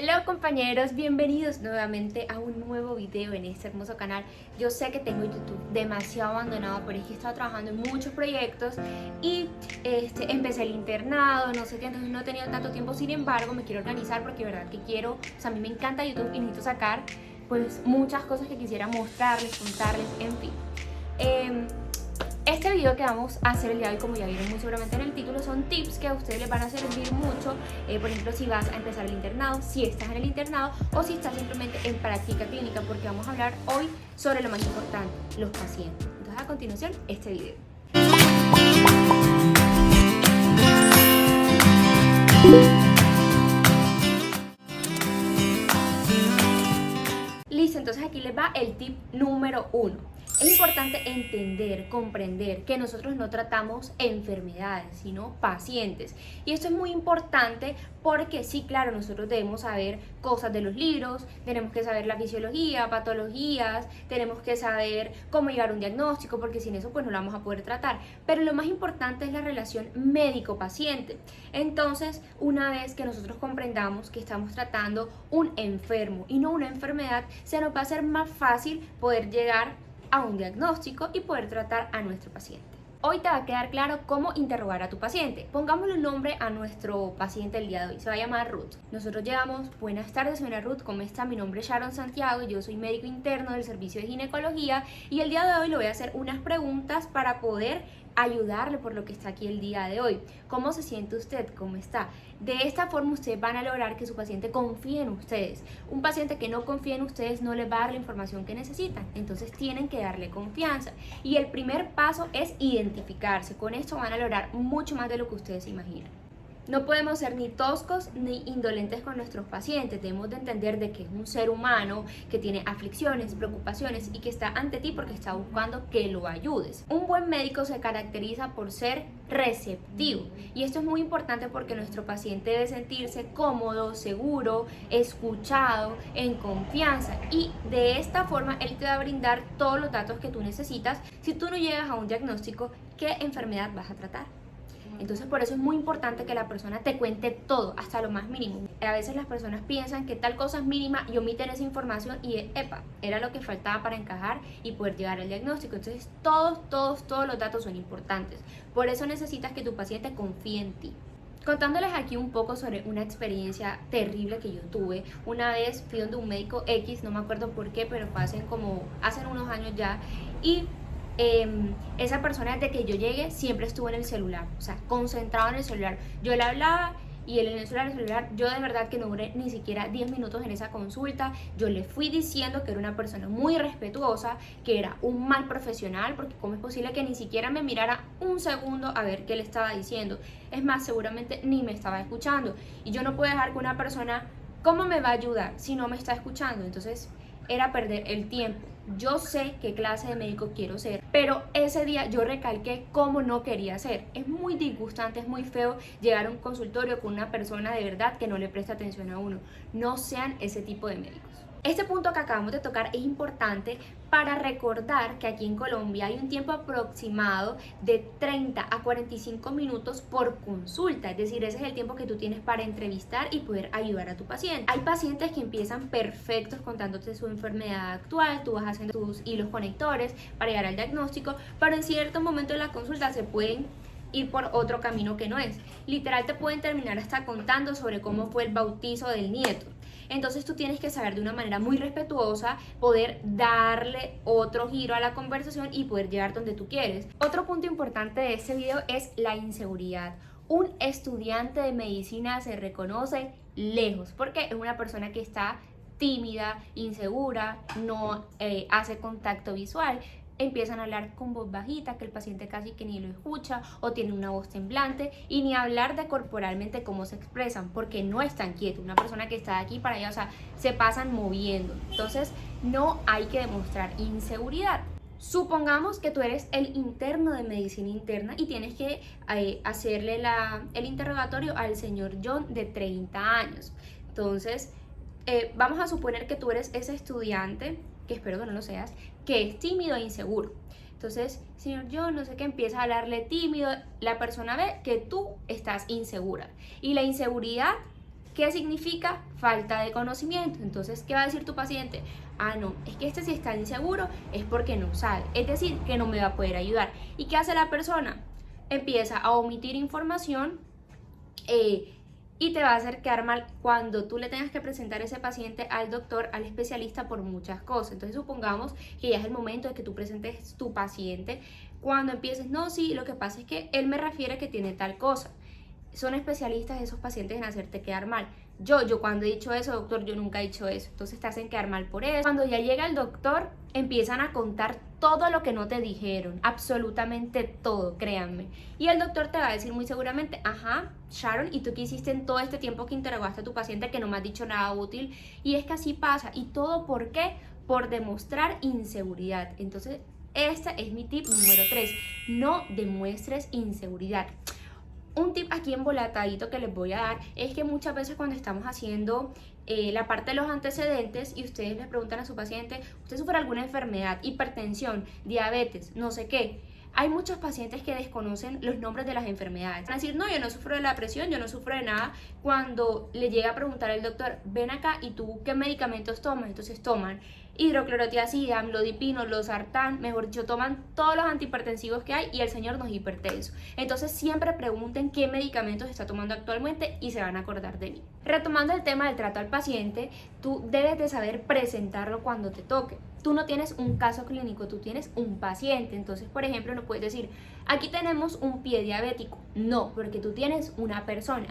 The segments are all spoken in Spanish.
Hello compañeros, bienvenidos nuevamente a un nuevo video en este hermoso canal. Yo sé que tengo YouTube demasiado abandonado, pero es que he estado trabajando en muchos proyectos y empecé el internado, no sé qué, entonces no he tenido tanto tiempo. Sin embargo, me quiero organizar porque de verdad que quiero, o sea, a mí me encanta YouTube y necesito sacar pues muchas cosas que quisiera mostrarles, contarles, en fin. Este video que vamos a hacer el día de hoy, como ya vieron muy seguramente en el título, son tips que a ustedes les van a servir mucho, por ejemplo, si vas a empezar el internado, si estás en el internado o si estás simplemente en práctica clínica, porque vamos a hablar hoy sobre lo más importante, los pacientes. Entonces, a continuación, este video. Listo, entonces aquí les va el tip número 1. Es importante entender, comprender que nosotros no tratamos enfermedades, sino pacientes. Y esto es muy importante porque sí, claro, nosotros debemos saber cosas de los libros, tenemos que saber la fisiología, patologías, tenemos que saber cómo llegar a un diagnóstico, porque sin eso pues no lo vamos a poder tratar. Pero lo más importante es la relación médico-paciente. Entonces, una vez que nosotros comprendamos que estamos tratando un enfermo y no una enfermedad, se nos va a hacer más fácil poder llegar a un diagnóstico y poder tratar a nuestro paciente. Hoy te va a quedar claro cómo interrogar a tu paciente. Pongámosle un nombre a nuestro paciente el día de hoy. Se va a llamar Ruth. Nosotros llegamos, buenas tardes señora Ruth, ¿cómo está? Mi nombre es Sharon Santiago, yo soy médico interno del servicio de ginecología y el día de hoy le voy a hacer unas preguntas para poder ayudarle por lo que está aquí el día de hoy. ¿Cómo se siente usted? ¿Cómo está? De esta forma ustedes van a lograr que su paciente confíe en ustedes. Un paciente que no confía en ustedes no les va a dar la información que necesitan, entonces tienen que darle confianza. Y el primer paso es identificarse. Con esto van a lograr mucho más de lo que ustedes se imaginan. No podemos ser ni toscos ni indolentes con nuestros pacientes. Debemos de entender de que es un ser humano que tiene aflicciones, preocupaciones y que está ante ti porque está buscando que lo ayudes. Un buen médico se caracteriza por ser receptivo y esto es muy importante porque nuestro paciente debe sentirse cómodo, seguro, escuchado, en confianza y de esta forma él te va a brindar todos los datos que tú necesitas si tú no llegas a un diagnóstico, qué enfermedad vas a tratar. Entonces por eso es muy importante que la persona te cuente todo, hasta lo más mínimo. A veces las personas piensan que tal cosa es mínima y omiten esa información y epa, era lo que faltaba para encajar y poder llegar al diagnóstico. Entonces todos los datos son importantes. Por eso necesitas que tu paciente confíe en ti. Contándoles aquí un poco sobre una experiencia terrible que yo tuve. Una vez fui donde un médico X, no me acuerdo por qué, pero fue hace unos años ya, y esa persona desde que yo llegué siempre estuvo en el celular, o sea, concentrado en el celular. Yo le hablaba y él en el celular, yo de verdad que no duré ni siquiera 10 minutos en esa consulta. Yo le fui diciendo que era una persona muy respetuosa, que era un mal profesional, porque cómo es posible que ni siquiera me mirara un segundo a ver qué le estaba diciendo. Es más, seguramente ni me estaba escuchando. Y yo no puedo dejar que una persona, ¿cómo me va a ayudar si no me está escuchando? Entonces era perder el tiempo. Yo sé qué clase de médico quiero ser, pero ese día yo recalqué cómo no quería ser. Es muy disgustante, es muy feo llegar a un consultorio con una persona de verdad que no le presta atención a uno. No sean ese tipo de médicos. Este punto que acabamos de tocar es importante para recordar que aquí en Colombia hay un tiempo aproximado de 30 a 45 minutos por consulta, es decir, ese es el tiempo que tú tienes para entrevistar y poder ayudar a tu paciente. Hay pacientes que empiezan perfectos contándote su enfermedad actual, tú vas haciendo tus hilos conectores para llegar al diagnóstico, pero en cierto momento de la consulta se pueden ir por otro camino que no es. Literal te pueden terminar hasta contando sobre cómo fue el bautizo del nieto. Entonces tú tienes que saber de una manera muy respetuosa, poder darle otro giro a la conversación y poder llegar donde tú quieres. Otro punto importante de este video es la inseguridad. Un estudiante de medicina se reconoce lejos porque es una persona que está tímida, insegura, no hace contacto visual. Empiezan a hablar con voz bajita, que el paciente casi que ni lo escucha, o tiene una voz temblante, y ni hablar de corporalmente cómo se expresan, porque no están quietos. Una persona que está de aquí para allá, o sea, se pasan moviendo. Entonces, no hay que demostrar inseguridad. Supongamos que tú eres el interno de medicina interna y tienes que hacerle el interrogatorio al señor John de 30 años. Entonces, vamos a suponer que tú eres ese estudiante, que espero que no lo seas, que es tímido e inseguro. Entonces, señor John, no sé qué, empieza a hablarle tímido, la persona ve que tú estás insegura. Y la inseguridad ¿Qué significa? Falta de conocimiento. Entonces, ¿qué va a decir tu paciente? Ah, no, es que este si está inseguro es porque no sabe, es decir, que no me va a poder ayudar. ¿Y qué hace la persona? Empieza a omitir información y te va a hacer quedar mal cuando tú le tengas que presentar ese paciente al doctor, al especialista por muchas cosas. Entonces supongamos que ya es el momento de que tú presentes tu paciente. Cuando empieces, no, sí, lo que pasa es que él me refiere que tiene tal cosa. Son especialistas esos pacientes en hacerte quedar mal. Yo cuando he dicho eso, doctor, yo nunca he dicho eso. Entonces te hacen quedar mal por eso. Cuando ya llega el doctor, empiezan a contar todo lo que no te dijeron, absolutamente todo, créanme. Y el doctor te va a decir muy seguramente, ajá, Sharon, ¿y tú qué hiciste en todo este tiempo que interrogaste a tu paciente que no me has dicho nada útil? Y es que así pasa. ¿Y todo por qué? Por demostrar inseguridad. Entonces, este es mi tip número 3. No demuestres inseguridad. Un tip aquí embolatadito que les voy a dar es que muchas veces cuando estamos haciendo la parte de los antecedentes y ustedes les preguntan a su paciente, ¿usted sufre alguna enfermedad, hipertensión, diabetes, no sé qué? Hay muchos pacientes que desconocen los nombres de las enfermedades. Van a decir, no, yo no sufro de la presión, yo no sufro de nada. Cuando le llega a preguntar al doctor, ven acá, ¿y tú qué medicamentos tomas? Entonces toman hidroclorotiazida, amlodipino, losartán, mejor dicho, toman todos los antihipertensivos que hay y el señor no es hipertenso. Entonces siempre pregunten qué medicamentos está tomando actualmente y se van a acordar de mí. Retomando el tema del trato al paciente, tú debes de saber presentarlo cuando te toque. Tú no tienes un caso clínico, tú tienes un paciente. Entonces, por ejemplo, no puedes decir, aquí tenemos un pie diabético. No, porque tú tienes una persona.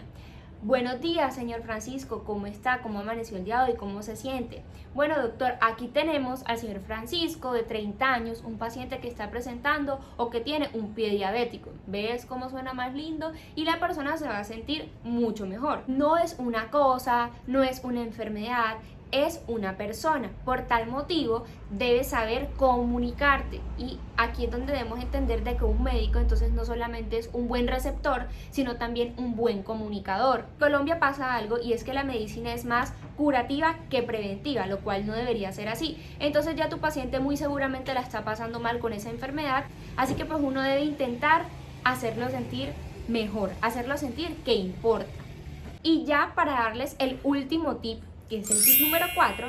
Buenos días, señor Francisco, ¿cómo está? ¿Cómo amaneció el día de hoy? ¿Cómo se siente? Bueno, doctor, aquí tenemos al señor Francisco de 30 años, un paciente que está presentando o que tiene un pie diabético. ¿Ves cómo suena más lindo? Y la persona se va a sentir mucho mejor. No es una cosa, no es una enfermedad, es una persona. Por tal motivo, debes saber comunicarte. Y aquí es donde debemos entender de que un médico entonces no solamente es un buen receptor, sino también un buen comunicador. En Colombia pasa algo y es que la medicina es más curativa que preventiva, lo cual no debería ser así. Entonces ya tu paciente muy seguramente la está pasando mal con esa enfermedad, así que pues uno debe intentar hacerlo sentir mejor, hacerlo sentir que importa. Y ya para darles el último tip, que es el tip número 4,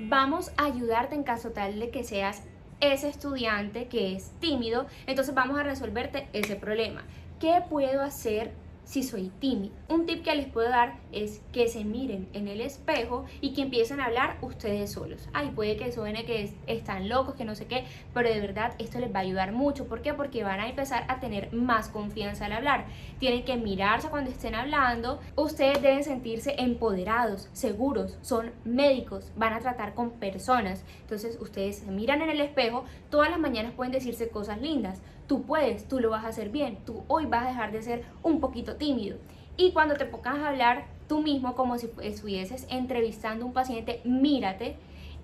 vamos a ayudarte en caso tal de que seas ese estudiante que es tímido. Entonces vamos a resolverte ese problema. ¿Qué puedo hacer si soy tímido? Un tip que les puedo dar es que se miren en el espejo y que empiecen a hablar ustedes solos. Ay, puede que suene que están locos, que no sé qué, pero de verdad esto les va a ayudar mucho. ¿Por qué? Porque van a empezar a tener más confianza al hablar. Tienen que mirarse cuando estén hablando. Ustedes deben sentirse empoderados, seguros, son médicos, van a tratar con personas. Entonces ustedes se miran en el espejo, todas las mañanas pueden decirse cosas lindas. Tú puedes, tú lo vas a hacer bien, tú hoy vas a dejar de ser un poquito tímido. Y cuando te pongas a hablar tú mismo como si estuvieses entrevistando a un paciente, mírate.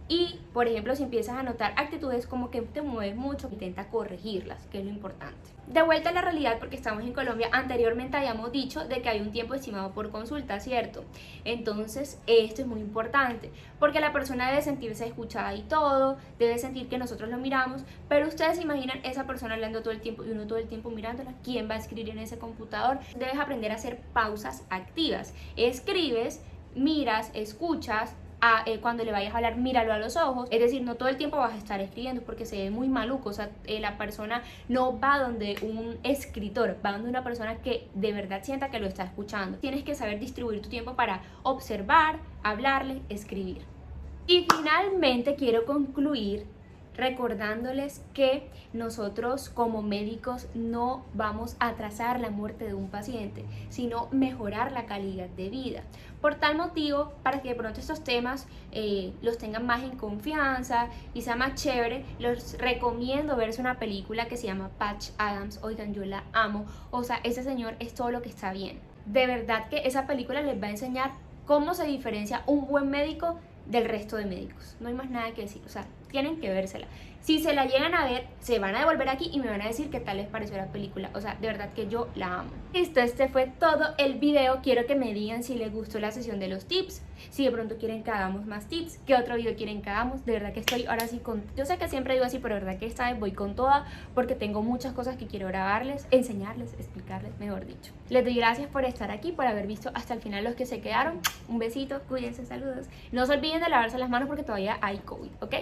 Y, por ejemplo, si empiezas a notar actitudes como que te mueves mucho, intenta corregirlas, que es lo importante. De vuelta a la realidad, porque estamos en Colombia, anteriormente habíamos dicho de que hay un tiempo estimado por consulta, ¿cierto? Entonces, esto es muy importante, porque la persona debe sentirse escuchada y todo, debe sentir que nosotros lo miramos, pero ustedes se imaginan esa persona hablando todo el tiempo y uno todo el tiempo mirándola. ¿Quién va a escribir en ese computador? Debes aprender a hacer pausas activas. Escribes, miras, escuchas. Cuando le vayas a hablar, míralo a los ojos. Es decir, no todo el tiempo vas a estar escribiendo porque se ve muy maluco. O sea, la persona no va donde un escritor, va donde una persona que de verdad sienta que lo está escuchando. Tienes que saber distribuir tu tiempo para observar, hablarle, escribir. Y finalmente quiero concluir recordándoles que nosotros como médicos no vamos a atrasar la muerte de un paciente, sino mejorar la calidad de vida. Por tal motivo, para que de pronto estos temas los tengan más en confianza y sea más chévere, los recomiendo verse una película que se llama Patch Adams. Oigan, yo la amo. O sea, ese señor es todo lo que está bien. De verdad que esa película les va a enseñar cómo se diferencia un buen médico del resto de médicos. No hay más nada que decir, o sea, tienen que vérsela. Si se la llegan a ver, se van a devolver aquí y me van a decir qué tal les pareció la película. O sea, de verdad que yo la amo. Listo, este fue todo el video. Quiero que me digan si les gustó la sesión de los tips, si de pronto quieren que hagamos más tips, qué otro video quieren que hagamos. De verdad que estoy ahora sí con... Yo sé que siempre digo así, pero de verdad que esta vez voy con toda porque tengo muchas cosas que quiero grabarles, enseñarles, explicarles, mejor dicho. Les doy gracias por estar aquí, por haber visto hasta el final los que se quedaron. Un besito, cuídense, saludos. No se olviden de lavarse las manos porque todavía hay COVID, ¿ok?